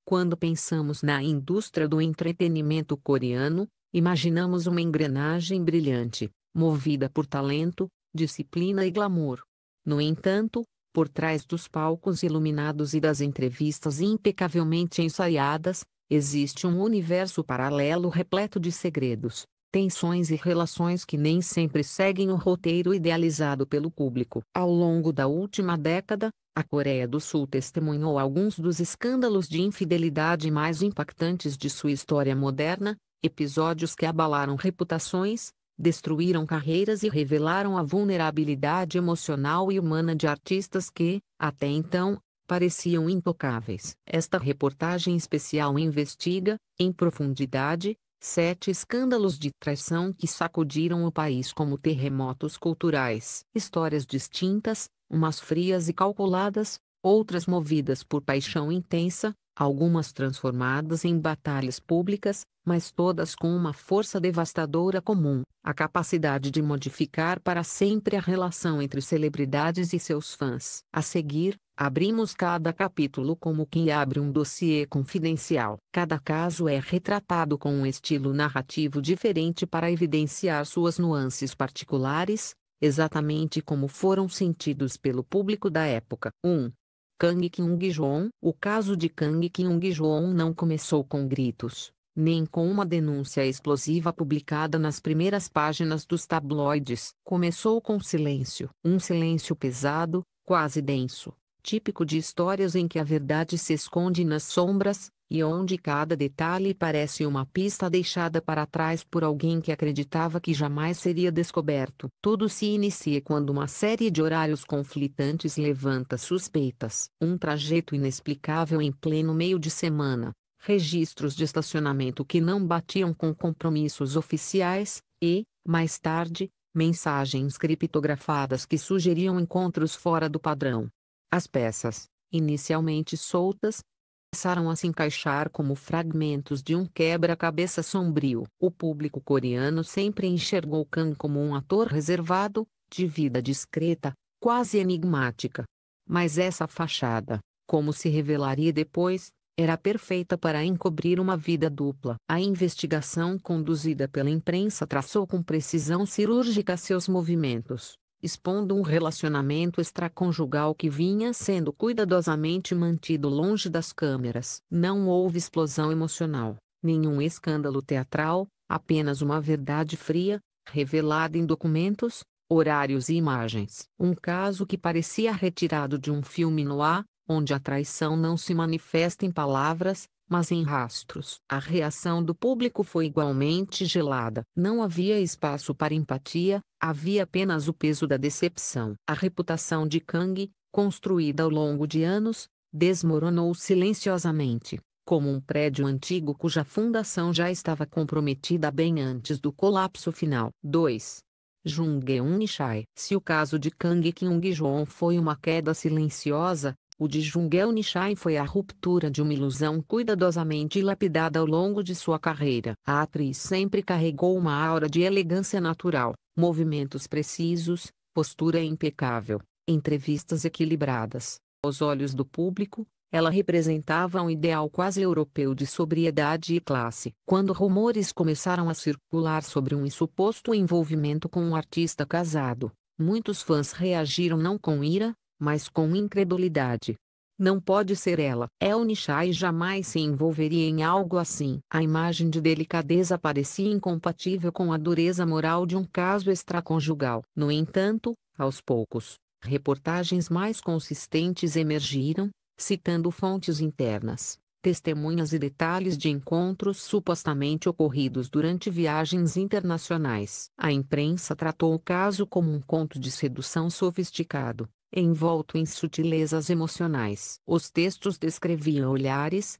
Quando pensamos na indústria do entretenimento coreano, imaginamos uma engrenagem brilhante, movida por talento, disciplina e glamour. No entanto, por trás dos palcos iluminados e das entrevistas impecavelmente ensaiadas, existe um universo paralelo repleto de segredos, tensões e relações que nem sempre seguem o roteiro idealizado pelo público. Ao longo da última década, a Coreia do Sul testemunhou alguns dos escândalos de infidelidade mais impactantes de sua história moderna, episódios que abalaram reputações, destruíram carreiras e revelaram a vulnerabilidade emocional e humana de artistas que, até então, pareciam intocáveis. Esta reportagem especial investiga, em profundidade, 7 escândalos de traição que sacudiram o país como terremotos culturais. Histórias distintas, umas frias e calculadas, outras movidas por paixão intensa, algumas transformadas em batalhas públicas, mas todas com uma força devastadora comum: a capacidade de modificar para sempre a relação entre celebridades e seus fãs. A seguir, abrimos cada capítulo como quem abre um dossiê confidencial. Cada caso é retratado com um estilo narrativo diferente para evidenciar suas nuances particulares, exatamente como foram sentidos pelo público da época. 1. Kang Kyung-joon. O caso de Kang Kyung-joon não começou com gritos, nem com uma denúncia explosiva publicada nas primeiras páginas dos tabloides. Começou com silêncio. Um silêncio pesado, quase denso, típico de histórias em que a verdade se esconde nas sombras, e onde cada detalhe parece uma pista deixada para trás por alguém que acreditava que jamais seria descoberto. Tudo se inicia quando uma série de horários conflitantes levanta suspeitas. Um trajeto inexplicável em pleno meio de semana, registros de estacionamento que não batiam com compromissos oficiais, e, mais tarde, mensagens criptografadas que sugeriam encontros fora do padrão. As peças, inicialmente soltas, começaram a se encaixar como fragmentos de um quebra-cabeça sombrio. O público coreano sempre enxergou Kang como um ator reservado, de vida discreta, quase enigmática. Mas essa fachada, como se revelaria depois, era perfeita para encobrir uma vida dupla. A investigação conduzida pela imprensa traçou com precisão cirúrgica seus movimentos, expondo um relacionamento extraconjugal que vinha sendo cuidadosamente mantido longe das câmeras. Não houve explosão emocional, nenhum escândalo teatral, apenas uma verdade fria, revelada em documentos, horários e imagens. Um caso que parecia retirado de um filme noir, onde a traição não se manifesta em palavras, mas em rastros. A reação do público foi igualmente gelada. Não havia espaço para empatia, havia apenas o peso da decepção. A reputação de Kang, construída ao longo de anos, desmoronou silenciosamente, como um prédio antigo cuja fundação já estava comprometida bem antes do colapso final. 2. Jung Eun-chae. Se o caso de Kang Kyung-joon foi uma queda silenciosa, o de Jung Eun-chae foi a ruptura de uma ilusão cuidadosamente lapidada ao longo de sua carreira. A atriz sempre carregou uma aura de elegância natural, movimentos precisos, postura impecável, entrevistas equilibradas. Aos olhos do público, ela representava um ideal quase europeu de sobriedade e classe. Quando rumores começaram a circular sobre um suposto envolvimento com um artista casado, muitos fãs reagiram não com ira, mas com incredulidade. Não pode ser ela. Eun-chae jamais se envolveria em algo assim. A imagem de delicadeza parecia incompatível com a dureza moral de um caso extraconjugal. No entanto, aos poucos, reportagens mais consistentes emergiram, citando fontes internas, testemunhas e detalhes de encontros supostamente ocorridos durante viagens internacionais. A imprensa tratou o caso como um conto de sedução sofisticado, envolto em sutilezas emocionais. Os textos descreviam olhares,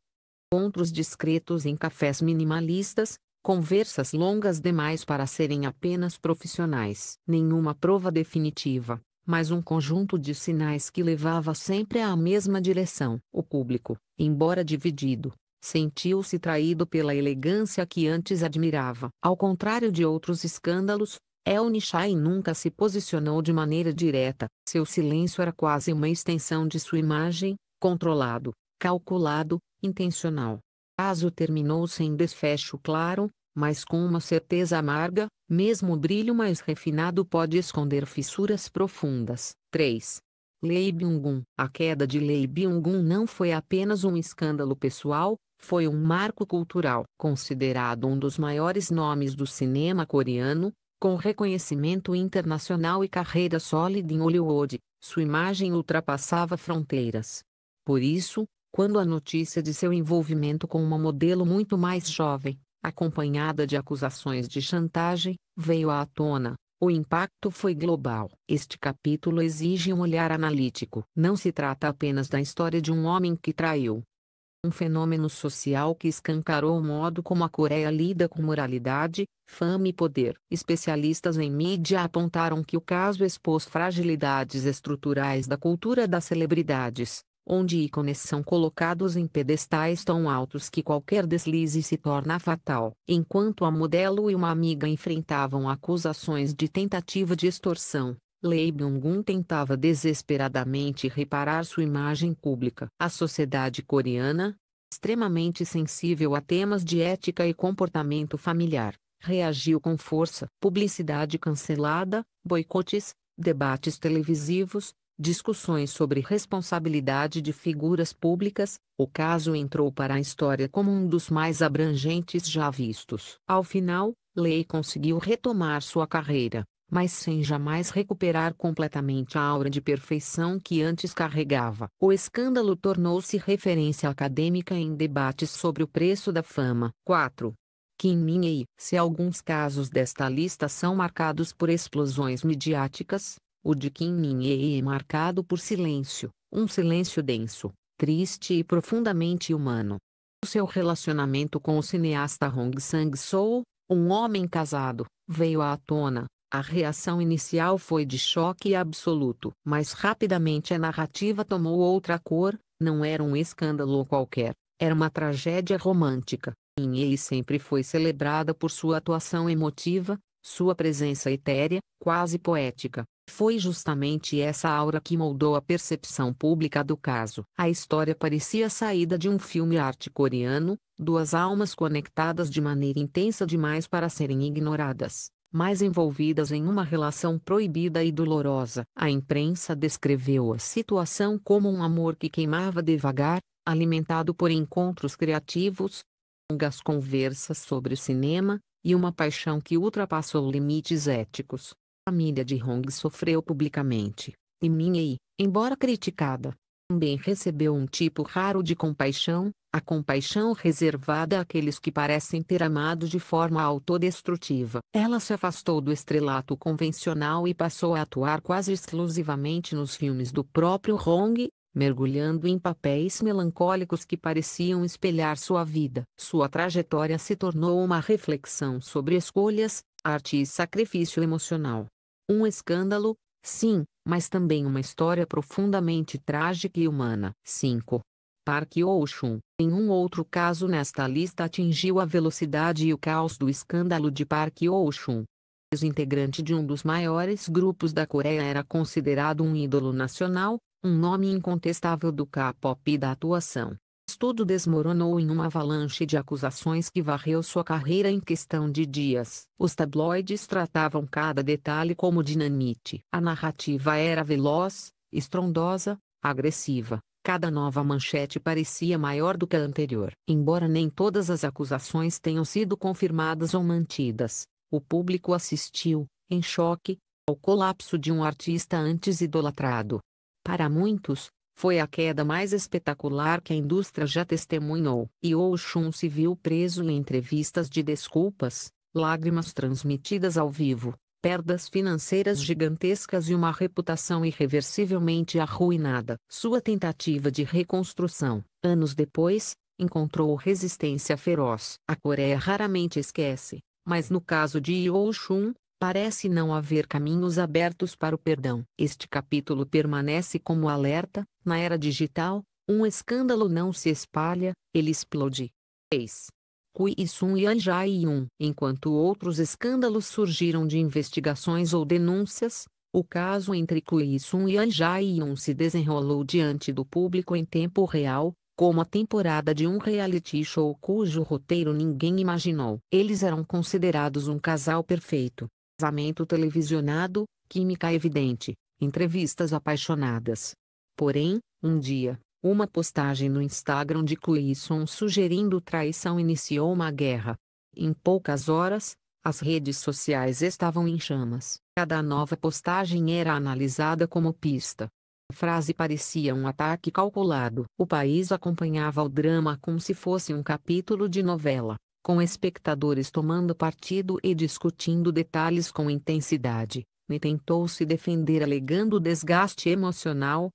encontros discretos em cafés minimalistas, conversas longas demais para serem apenas profissionais. Nenhuma prova definitiva, mas um conjunto de sinais que levava sempre à mesma direção. O público, embora dividido, sentiu-se traído pela elegância que antes admirava. Ao contrário de outros escândalos, Eun-chae nunca se posicionou de maneira direta. Seu silêncio era quase uma extensão de sua imagem, controlado, calculado, intencional. O caso terminou sem desfecho claro, mas com uma certeza amarga: mesmo o brilho mais refinado pode esconder fissuras profundas. 3. Lee Byung-hun. A queda de Lee Byung-hun não foi apenas um escândalo pessoal, foi um marco cultural. Considerado um dos maiores nomes do cinema coreano, com reconhecimento internacional e carreira sólida em Hollywood, sua imagem ultrapassava fronteiras. Por isso, quando a notícia de seu envolvimento com uma modelo muito mais jovem, acompanhada de acusações de chantagem, veio à tona, o impacto foi global. Este capítulo exige um olhar analítico. Não se trata apenas da história de um homem que traiu. Um fenômeno social que escancarou o modo como a Coreia lida com moralidade, fama e poder. Especialistas em mídia apontaram que o caso expôs fragilidades estruturais da cultura das celebridades, onde ícones são colocados em pedestais tão altos que qualquer deslize se torna fatal. Enquanto a modelo e uma amiga enfrentavam acusações de tentativa de extorsão, Lee Byung-hun tentava desesperadamente reparar sua imagem pública. A sociedade coreana, extremamente sensível a temas de ética e comportamento familiar, reagiu com força. Publicidade cancelada, boicotes, debates televisivos, discussões sobre responsabilidade de figuras públicas. O caso entrou para a história como um dos mais abrangentes já vistos. Ao final, Lee conseguiu retomar sua carreira, mas sem jamais recuperar completamente a aura de perfeição que antes carregava. O escândalo tornou-se referência acadêmica em debates sobre o preço da fama. 4. Kim Min-hye. Se alguns casos desta lista são marcados por explosões midiáticas, o de Kim Min-hye é marcado por silêncio, um silêncio denso, triste e profundamente humano. O seu relacionamento com o cineasta Hong Sang-soo, um homem casado, veio à tona. A reação inicial foi de choque absoluto, mas rapidamente a narrativa tomou outra cor. Não era um escândalo qualquer, era uma tragédia romântica. Min-hye sempre foi celebrada por sua atuação emotiva, sua presença etérea, quase poética. Foi justamente essa aura que moldou a percepção pública do caso. A história parecia saída de um filme arte coreano, duas almas conectadas de maneira intensa demais para serem ignoradas, mas envolvidas em uma relação proibida e dolorosa. A imprensa descreveu a situação como um amor que queimava devagar, alimentado por encontros criativos, longas conversas sobre cinema, e uma paixão que ultrapassou limites éticos. A família de Hong sofreu publicamente, e Min-hye, embora criticada, também recebeu um tipo raro de compaixão, a compaixão reservada àqueles que parecem ter amado de forma autodestrutiva. Ela se afastou do estrelato convencional e passou a atuar quase exclusivamente nos filmes do próprio Hong, mergulhando em papéis melancólicos que pareciam espelhar sua vida. Sua trajetória se tornou uma reflexão sobre escolhas, arte e sacrifício emocional. Um escândalo, sim, mas também uma história profundamente trágica e humana. 5. Park Hyo-chun. Nenhum outro caso nesta lista atingiu a velocidade e o caos do escândalo de Park Hyo-chun. Ex-integrante de um dos maiores grupos da Coreia, era considerado um ídolo nacional, um nome incontestável do K-pop e da atuação. Tudo desmoronou em uma avalanche de acusações que varreu sua carreira em questão de dias. Os tabloides tratavam cada detalhe como dinamite. A narrativa era veloz, estrondosa, agressiva. Cada nova manchete parecia maior do que a anterior. Embora nem todas as acusações tenham sido confirmadas ou mantidas, o público assistiu, em choque, ao colapso de um artista antes idolatrado. Para muitos, foi a queda mais espetacular que a indústria já testemunhou. Hyo-chun se viu preso em entrevistas de desculpas, lágrimas transmitidas ao vivo, perdas financeiras gigantescas e uma reputação irreversivelmente arruinada. Sua tentativa de reconstrução, anos depois, encontrou resistência feroz. A Coreia raramente esquece, mas no caso de Hyo-chun, parece não haver caminhos abertos para o perdão. Este capítulo permanece como alerta: na era digital, um escândalo não se espalha, ele explode. 6. Kui Sun e An Jae-yun. Enquanto outros escândalos surgiram de investigações ou denúncias, o caso entre Kui Sun e An Jae-yun se desenrolou diante do público em tempo real, como a temporada de um reality show cujo roteiro ninguém imaginou. Eles eram considerados um casal perfeito. Casamento televisionado, química evidente, entrevistas apaixonadas. Porém, um dia, uma postagem no Instagram de Cleison sugerindo traição iniciou uma guerra. Em poucas horas, as redes sociais estavam em chamas. Cada nova postagem era analisada como pista. A frase parecia um ataque calculado. O país acompanhava o drama como se fosse um capítulo de novela, com espectadores tomando partido e discutindo detalhes com intensidade. Me tentou se defender alegando desgaste emocional.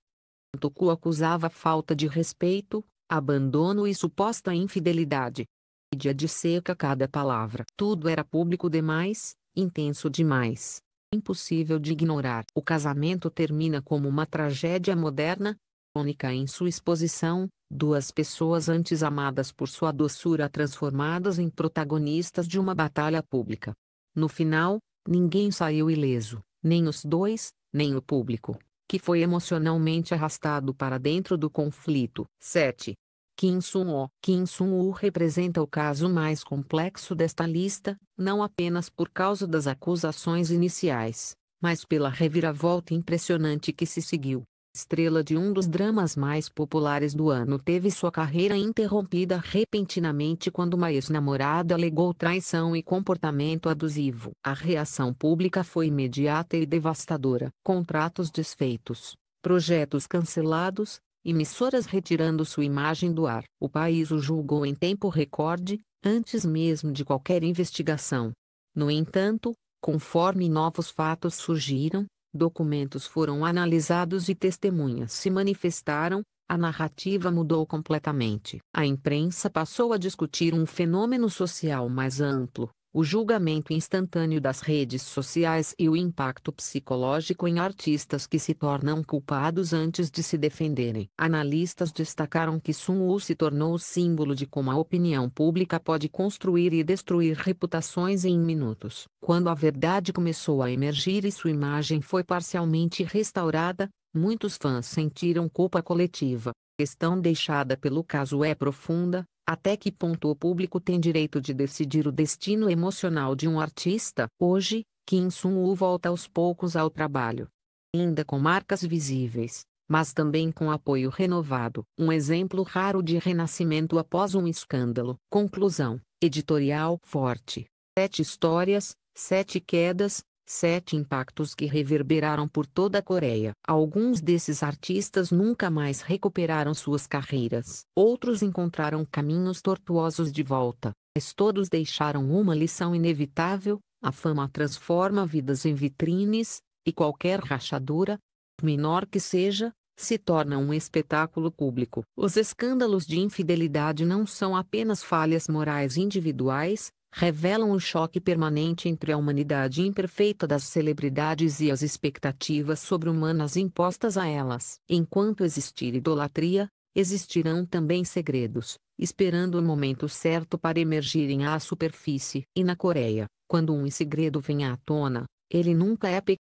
Tucu acusava falta de respeito, abandono e suposta infidelidade. Mídia de seca cada palavra. Tudo era público demais, intenso demais. Impossível de ignorar. O casamento termina como uma tragédia moderna, única em sua exposição, duas pessoas antes amadas por sua doçura transformadas em protagonistas de uma batalha pública. No final, ninguém saiu ileso, nem os dois, nem o público, que foi emocionalmente arrastado para dentro do conflito. 7. Kim Sun-woo. Kim Sun-woo representa o caso mais complexo desta lista, não apenas por causa das acusações iniciais, mas pela reviravolta impressionante que se seguiu. Estrela de um dos dramas mais populares do ano teve sua carreira interrompida repentinamente quando uma ex-namorada alegou traição e comportamento abusivo. A reação pública foi imediata e devastadora. Contratos desfeitos, projetos cancelados, emissoras retirando sua imagem do ar. O país o julgou em tempo recorde, antes mesmo de qualquer investigação. No entanto, conforme novos fatos surgiram, documentos foram analisados e testemunhas se manifestaram, a narrativa mudou completamente. A imprensa passou a discutir um fenômeno social mais amplo, o julgamento instantâneo das redes sociais e o impacto psicológico em artistas que se tornam culpados antes de se defenderem. Analistas destacaram que Sun-woo se tornou o símbolo de como a opinião pública pode construir e destruir reputações em minutos. Quando a verdade começou a emergir e sua imagem foi parcialmente restaurada, muitos fãs sentiram culpa coletiva. A questão deixada pelo caso é profunda. Até que ponto o público tem direito de decidir o destino emocional de um artista? Hoje, Kim Sun-woo volta aos poucos ao trabalho. Ainda com marcas visíveis, mas também com apoio renovado. Um exemplo raro de renascimento após um escândalo. Conclusão. Editorial forte. 7 histórias, 7 quedas, 7 impactos que reverberaram por toda a Coreia. Alguns desses artistas nunca mais recuperaram suas carreiras. Outros encontraram caminhos tortuosos de volta. Mas todos deixaram uma lição inevitável: a fama transforma vidas em vitrines, e qualquer rachadura, menor que seja, se torna um espetáculo público. Os escândalos de infidelidade não são apenas falhas morais individuais, revelam o choque permanente entre a humanidade imperfeita das celebridades e as expectativas sobre-humanas impostas a elas. Enquanto existir idolatria, existirão também segredos, esperando o momento certo para emergirem à superfície. E na Coreia, quando um segredo vem à tona, ele nunca é pequeno.